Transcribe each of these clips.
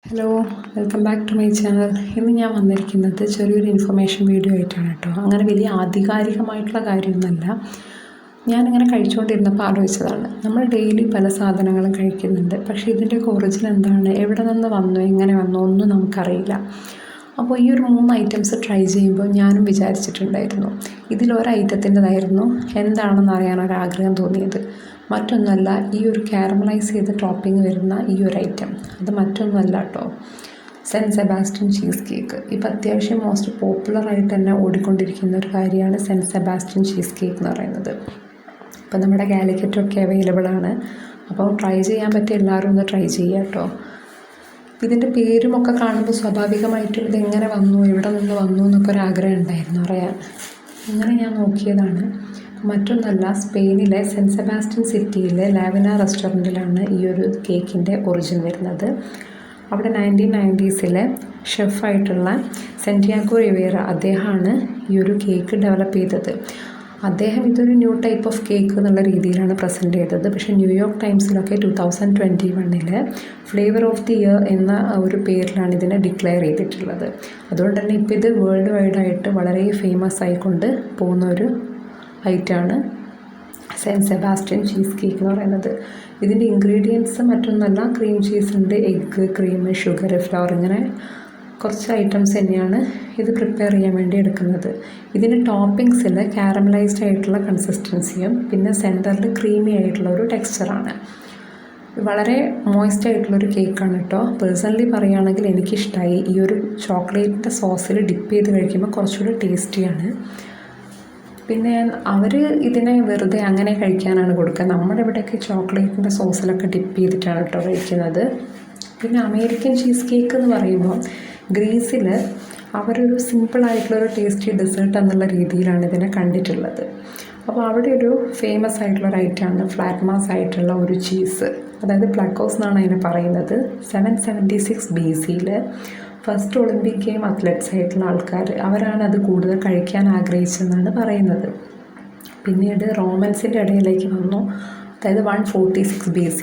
Hello, welcome back to my channel. ഇന്ന് ഞാൻ വന്നിരിക്കുന്നത് ചെറിയൊരു ഇൻഫർമേഷൻ വീഡിയോ ആയിട്ടാണ് കേട്ടോ. അങ്ങനെ വലിയ ആധികാരികമായിട്ടുള്ള കാര്യമൊന്നുമല്ല. ഞാനിങ്ങനെ കഴിച്ചുകൊണ്ടിരുന്നപ്പോൾ ആലോചിച്ചതാണ്. നമ്മൾ ഡെയിലി പല സാധനങ്ങളും കഴിക്കുന്നുണ്ട്, പക്ഷേ ഇതിൻ്റെയൊക്കെ ഒറിജിൻ എന്താണ്, എവിടെ നിന്ന് വന്നു, എങ്ങനെ വന്നു ഒന്നും നമുക്കറിയില്ല. അപ്പോൾ ഈ ഒരു 3 ഐറ്റംസ് ട്രൈ ചെയ്യുമ്പോൾ ഞാനും വിചാരിച്ചിട്ടുണ്ടായിരുന്നു ഇതിലൊരു ഐറ്റത്തിൻ്റെതായിരുന്നു എന്താണെന്ന് അറിയാനൊരാഗ്രഹം തോന്നിയത്. മറ്റൊന്നുമല്ല, ഈ ഒരു കാരമലൈസ് ചെയ്ത ടോപ്പിംഗ് വരുന്ന ഈ ഒരു ഐറ്റം, അത് മറ്റൊന്നുമല്ല കേട്ടോ, സെൻറ്റ് സെബാസ്റ്റ്യൻ ചീസ് കേക്ക്. ഇപ്പോൾ അത്യാവശ്യം മോസ്റ്റ് പോപ്പുലറായിട്ട് തന്നെ ഓടിക്കൊണ്ടിരിക്കുന്ന ഒരു കാര്യമാണ് സെൻറ്റ് സെബാസ്റ്റ്യൻ ചീസ് കേക്ക് എന്ന് പറയുന്നത്. ഇപ്പോൾ നമ്മുടെ കാലിക്കറ്റൊക്കെ അവൈലബിൾ ആണ്. അപ്പോൾ ട്രൈ ചെയ്യാൻ പറ്റിയ എല്ലാവരും ഒന്ന് ട്രൈ ചെയ്യുക കേട്ടോ. ഇതിൻ്റെ പേരുമൊക്കെ കാണുമ്പോൾ സ്വാഭാവികമായിട്ടും ഇതെങ്ങനെ വന്നു, എവിടെ നിന്ന് വന്നു എന്നൊക്കെ ഒരാഗ്രഹം ഉണ്ടായിരുന്നു അറിയാൻ. അങ്ങനെ ഞാൻ നോക്കിയതാണ്. മറ്റൊന്നല്ല, സ്പെയിനിലെ സെൻറ്റ് സെബാസ്റ്റ്യൻ സിറ്റിയിലെ ലാവിന റെസ്റ്റോറൻറ്റിലാണ് ഈ ഒരു കേക്കിൻ്റെ ഒറിജിൻ വരുന്നത്. അവിടെ 1990s ഷെഫായിട്ടുള്ള സെൻറ്റിയാഗോ റിവേറ അദ്ദേഹമാണ് ഈ ഒരു കേക്ക് ഡെവലപ്പ് ചെയ്തത്. അദ്ദേഹം ഇതൊരു ന്യൂ ടൈപ്പ് ഓഫ് കേക്ക് എന്നുള്ള രീതിയിലാണ് പ്രസൻറ്റ് ചെയ്തത്. പക്ഷേ ന്യൂയോർക്ക് ടൈംസിലൊക്കെ 2021 ഫ്ലേവർ ഓഫ് ദി ഇയർ എന്ന ഒരു പേരിലാണ് ഇതിനെ ഡിക്ലെയർ ചെയ്തിട്ടുള്ളത്. അതുകൊണ്ട് തന്നെ ഇപ്പോൾ ഇത് വേൾഡ് വൈഡായിട്ട് വളരെ ഫേമസ് ആയിക്കൊണ്ട് പോകുന്ന ഒരു ഐറ്റമാണ് സെൻറ്റ് സെബാസ്റ്റ്യൻ ചീസ് കേക്ക് എന്ന് പറയുന്നത്. ഇതിൻ്റെ ഇൻഗ്രീഡിയൻസ് മറ്റൊന്നല്ല, ക്രീം ചീസ് ഉണ്ട്, എഗ്ഗ്, ക്രീം, ഷുഗർ, ഫ്ലവർ, ഇങ്ങനെ കുറച്ച് ഐറ്റംസ് തന്നെയാണ് ഇത് പ്രിപ്പയർ ചെയ്യാൻ വേണ്ടി എടുക്കുന്നത്. ഇതിൻ്റെ ടോപ്പിങ്സിൽ കാരമലൈസ്ഡ് ആയിട്ടുള്ള കൺസിസ്റ്റൻസിയും പിന്നെ സെൻറ്ററിൽ ക്രീമി ആയിട്ടുള്ള ഒരു ടെക്സ്ചറാണ്. വളരെ മോയ്സ്റ്റ് ആയിട്ടുള്ളൊരു കേക്കാണ് കേട്ടോ. പേഴ്സണലി പറയുകയാണെങ്കിൽ എനിക്കിഷ്ടമായി. ഈ ഒരു ചോക്ലേറ്റിൻ്റെ സോസിൽ ഡിപ്പ് ചെയ്ത് കഴിക്കുമ്പോൾ കുറച്ചുകൂടി ടേസ്റ്റിയാണ്. പിന്നെ അവർ ഇതിനെ വെറുതെ അങ്ങനെ കഴിക്കാനാണ് കൊടുക്കുക. നമ്മുടെ ഇവിടെയൊക്കെ ചോക്ലേറ്റിൻ്റെ സോസിലൊക്കെ ഡിപ്പ് ചെയ്തിട്ടാണ് കേട്ടോ കഴിക്കുന്നത്. പിന്നെ അമേരിക്കൻ ചീസ് കേക്ക് എന്ന് പറയുമ്പോൾ ഗ്രീസിൽ അവരൊരു സിമ്പിളായിട്ടുള്ളൊരു ടേസ്റ്റി ഡെസേർട്ട് എന്നുള്ള രീതിയിലാണ് ഇതിനെ കണ്ടിട്ടുള്ളത്. അപ്പോൾ അവിടെ ഒരു ഫേമസ് ആയിട്ടുള്ളൊരു ഐറ്റമാണ് ഫ്ലാറ്റ് മാസ് ആയിട്ടുള്ള ഒരു ചീസ്, അതായത് പ്ലക്കോസ് എന്നാണ് അതിനെ പറയുന്നത്. 776 BC first Olympic game athletes ആയിട്ടുള്ള ആൾക്കാർ അവരാണ് അത് കൂടുതൽ കഴിക്കാൻ ആഗ്രഹിച്ചതെന്നാണ് പറയുന്നത്. പിന്നീട് റോമൻസിൻ്റെ ഇടയിലേക്ക് വന്നു. അതായത് 146 BC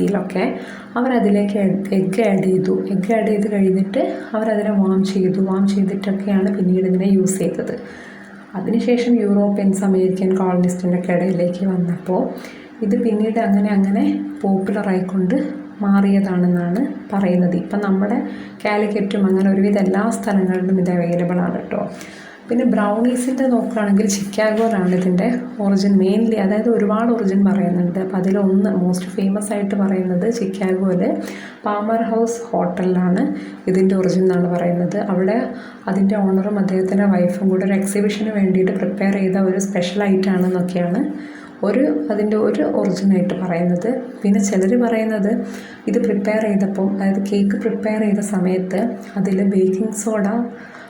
അവരതിലേക്ക് എഗ്ഗ് ആഡ് ചെയ്തു. എഗ്ഗ് ആഡ് ചെയ്ത് കഴിഞ്ഞിട്ട് അവരതിനെ വാം ചെയ്തിട്ടൊക്കെയാണ് പിന്നീട് ഇതിനെ യൂസ് ചെയ്തത്. അതിനുശേഷം യൂറോപ്യൻസ്, അമേരിക്കൻ കോളനിസ്റ്റിൻ്റെ ഒക്കെ ഇടയിലേക്ക് വന്നപ്പോൾ ഇത് പിന്നീട് അങ്ങനെ പോപ്പുലറായിക്കൊണ്ട് മാറിയതാണെന്നാണ് പറയുന്നത്. ഇപ്പം നമ്മുടെ കാലിക്കറ്റും അങ്ങനെ ഒരുവിധ എല്ലാ സ്ഥലങ്ങളിലും ഇത് അവൈലബിൾ ആണ് കേട്ടോ. പിന്നെ ബ്രൗണീസിൻ്റെ നോക്കുകയാണെങ്കിൽ ചിക്കാഗോയിലാണ് ഇതിൻ്റെ ഒറിജിൻ മെയിൻലി, അതായത് ഒരുപാട് ഒറിജിൻ പറയുന്നുണ്ട്. അപ്പോൾ അതിലൊന്ന് മോസ്റ്റ് ഫേമസ് ആയിട്ട് പറയുന്നത് ചിക്കാഗോയിൽ പാമർ ഹൗസ് ഹോട്ടലിലാണ് ഇതിൻ്റെ ഒറിജിൻ എന്നാണ് പറയുന്നത്. അവിടെ അതിൻ്റെ ഓണറും അദ്ദേഹത്തിൻ്റെ വൈഫും കൂടെ ഒരു എക്സിബിഷന് വേണ്ടിയിട്ട് പ്രിപ്പയർ ചെയ്ത ഒരു സ്പെഷ്യൽ ഐറ്റമാണെന്നൊക്കെയാണ് അതിൻ്റെ ഒരു ഒറിജിനായിട്ട് പറയുന്നത്. പിന്നെ ചിലർ പറയുന്നത് ഇത് പ്രിപ്പയർ ചെയ്തപ്പോൾ, അതായത് കേക്ക് പ്രിപ്പയർ ചെയ്ത സമയത്ത് അതിൽ ബേക്കിംഗ് സോഡ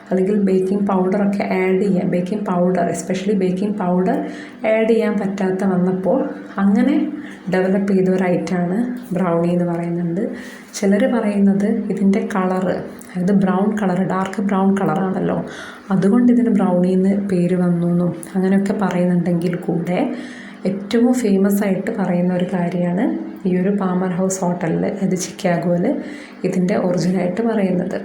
അല്ലെങ്കിൽ ബേക്കിംഗ് പൗഡറൊക്കെ എസ്പെഷ്യലി ബേക്കിംഗ് പൗഡർ ആഡ് ചെയ്യാൻ പറ്റാത്ത വന്നപ്പോൾ അങ്ങനെ ഡെവലപ്പ് ചെയ്ത ഒരു ഐറ്റമാണ് ബ്രൗണി എന്ന് പറയുന്നുണ്ട്. ചിലർ പറയുന്നത് ഇതിൻ്റെ കളറ്, അതായത് ബ്രൗൺ കളർ, ഡാർക്ക് ബ്രൗൺ കളറാണല്ലോ, അതുകൊണ്ട് ഇതിന് ബ്രൗണി എന്ന് പേര് വന്നു എന്നും അങ്ങനെയൊക്കെ പറയുന്നുണ്ടെങ്കിൽ കൂടെ ഏറ്റവും ഫേമസ് ആയിട്ട് പറയുന്ന ഒരു കാര്യമാണ് ഈ ഒരു പാമർ ഹൗസ് ഹോട്ടലിൽ, അതായത് ചിക്കാഗോയിൽ ഇതിൻ്റെ ഒറിജിനായിട്ട് പറയുന്നത്.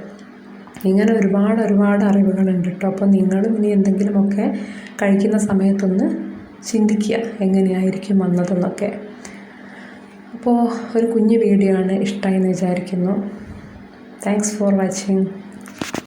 ഇങ്ങനെ ഒരുപാട് അറിവുകളുണ്ട് കേട്ടോ. അപ്പോൾ നിങ്ങളും ഇനി എന്തെങ്കിലുമൊക്കെ കഴിക്കുന്ന സമയത്തൊന്ന് ചിന്തിക്കുക എങ്ങനെയായിരിക്കും വന്നതെന്നൊക്കെ. അപ്പോൾ ഒരു കുഞ്ഞു വീഡിയോ ആണ്, ഇഷ്ടമായെന്ന് വിചാരിക്കുന്നു. Thanks for watching.